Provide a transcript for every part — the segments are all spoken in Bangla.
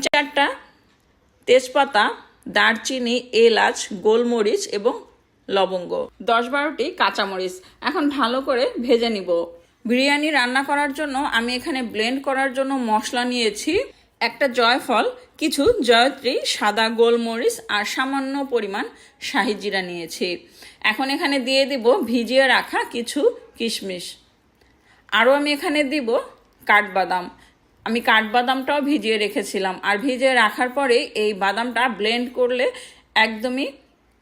4টা তেজপাতা, দারচিনি, এলাচ, গোলমরিচ এবং লবঙ্গ, 10-12টি কাঁচামরিচ এখন ভালো করে ভেজে নিব। বিরিয়ানি রান্না করার জন্য আমি এখানে ব্লেন্ড করার জন্য মশলা নিয়েছি একটা জয়ফল, কিছু জয়ত্রী, সাদা গোলমরিচ আর সামান্য পরিমাণ শাহি জিরা নিয়েছি। এখন এখানে দিয়ে দিব ভিজিয়ে রাখা কিছু কিশমিশ। আরও আমি এখানে দিব কাঠবাদাম। আমি কাঠবাদামটাও ভিজিয়ে রেখেছিলাম, আর ভিজিয়ে রাখার পরে এই বাদামটা ব্লেন্ড করলে একদমই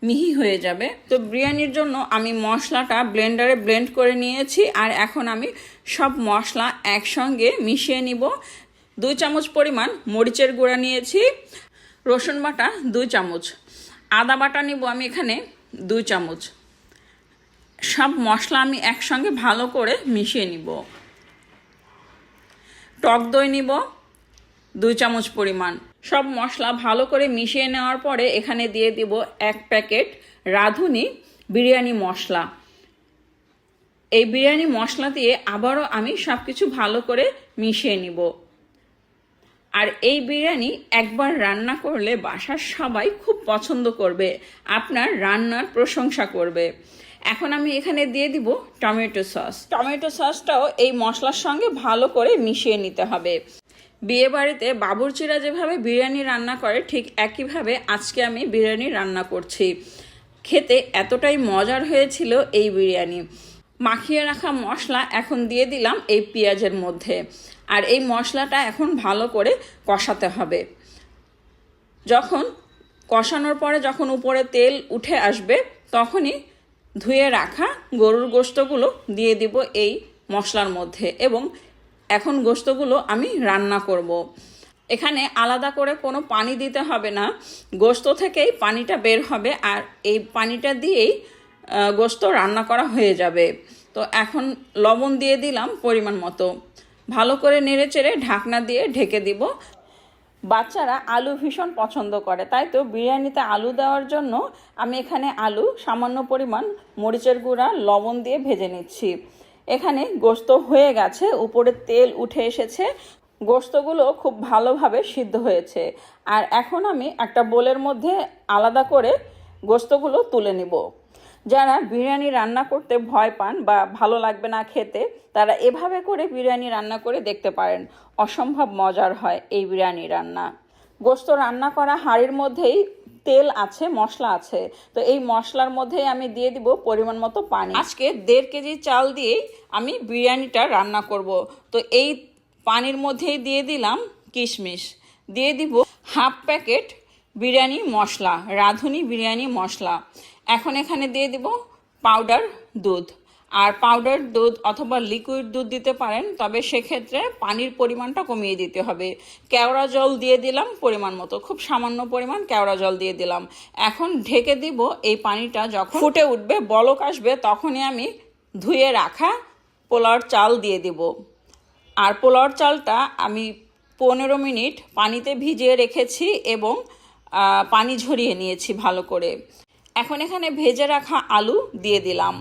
মিহি হয়ে যাবে। তো বিরিয়ানির জন্য আমি মশলাটা ব্লেন্ডারে ব্লেন্ড করে নিয়েছি, আর এখন আমি সব মশলা একসঙ্গে মিশিয়ে নিব। 2 চামচ পরিমাণ মরিচের গুঁড়া নিয়েছি, রসুন বাটা 2 চামচ, আদা বাটা নিব আমি এখানে 2 চামচ। সব মশলা আমি একসঙ্গে ভালো করে মিশিয়ে নিব। টক দই নিব 2 চামচ পরিমাণ। সব মশলা ভালো করে মিশিয়ে নেওয়ার পরে এখানে দিয়ে দিব 1 প্যাকেট রাঁধুনি বিরিয়ানি মশলা। এই বিরিয়ানি মশলা দিয়ে আবারও আমি সব কিছু ভালো করে মিশিয়ে নিব। আর এই বিরিয়ানি একবার রান্না করলে বাসার সবাই খুব পছন্দ করবে, আপনার রান্নার প্রশংসা করবে। এখন আমি এখানে দিয়ে দিব টমেটো সস। টমেটো সসটাও এই মশলার সঙ্গে ভালো করে মিশিয়ে নিতে হবে। বিয়ে বাড়িতে বাবুর্চিরা যেভাবে বিরিয়ানি রান্না করে ঠিক একইভাবে আজকে আমি বিরিয়ানি রান্না করছি। খেতে এতটাই মজার হয়েছিল এই বিরিয়ানি। মাখিয়ে রাখা মশলা এখন দিয়ে দিলাম এই পেঁয়াজের মধ্যে, আর এই মশলাটা এখন ভালো করে কষাতে হবে। যখন কষানোর পরে যখন উপরে তেল উঠে আসবে তখনই ধুয়ে রাখা গরুর গোশতগুলো দিয়ে দিব এই মশলার মধ্যে, এবং এখন গোশতগুলো আমি রান্না করব। এখানে আলাদা করে কোনো পানি দিতে হবে না, গোশত থেকেই পানিটা বের হবে, আর এই পানিটা দিয়েই গোশত রান্না করা হয়ে যাবে। তো এখন লবণ দিয়ে দিলাম পরিমাণ মতো, ভালো করে নেড়েচেড়ে ঢাকনা দিয়ে ঢেকে দিব। বাচ্চারা আলু ভীষণ পছন্দ করে, তাই তো বিরিয়ানিতে আলু দেওয়ার জন্য আমি এখানে আলু সামান্য পরিমাণ মরিচের গুঁড়া, লবণ দিয়ে ভেজে নিচ্ছি। এখানে গোশত হয়ে গেছে, উপরে তেল উঠে এসেছে, গোশতগুলো খুব ভালোভাবে সিদ্ধ হয়েছে। আর এখন আমি একটা বোলের মধ্যে আলাদা করে গোশতগুলো তুলে নিব। যারা বিরিয়ানি রান্না করতে ভয় পান বা ভালো লাগবে না খেতে, তারা এভাবে করে বিরিয়ানি রান্না করে দেখতে পারেন। অসম্ভব মজার হয় এই বিরিয়ানি রান্না। গোশত রান্না করা হাঁড়ির মধ্যেই তেল আছে, মশলা আছে, তো এই মশলার মধ্যেই আমি দিয়ে দিব পরিমাণ মতো পানি। আজকে 1.5 কেজি চাল দিয়েই আমি বিরিয়ানিটা রান্না করব। তো এই পানির মধ্যেই দিয়ে দিলাম কিশমিশ, দিয়ে দিব 1/2 প্যাকেট বিরিয়ানি মশলা, রাঁধুনি বিরিয়ানি মশলা। এখন এখানে দিয়ে দিব পাউডার দুধ, আর পাউডার দুধ অথবা লিকুইড দুধ দিতে পারেন, তবে সেক্ষেত্রে পানির পরিমাণটা কমিয়ে দিতে হবে। কেওড়া জল দিয়ে দিলাম পরিমাণ মতো, খুব সামান্য পরিমাণ কেওড়া জল দিয়ে দিলাম। এখন ঢেকে দিব। এই পানিটা যখন ফুটে উঠবে, বলক আসবে, তখনই আমি ধুয়ে রাখা পোলাওর চাল দিয়ে দিব। আর পোলাওর চালটা আমি 15 মিনিট পানিতে ভিজিয়ে রেখেছি এবং পানি ঝরিয়ে নিয়েছি ভালো করে। এখন এখানে ভেজে রাখা আলু দিয়ে দিলাম।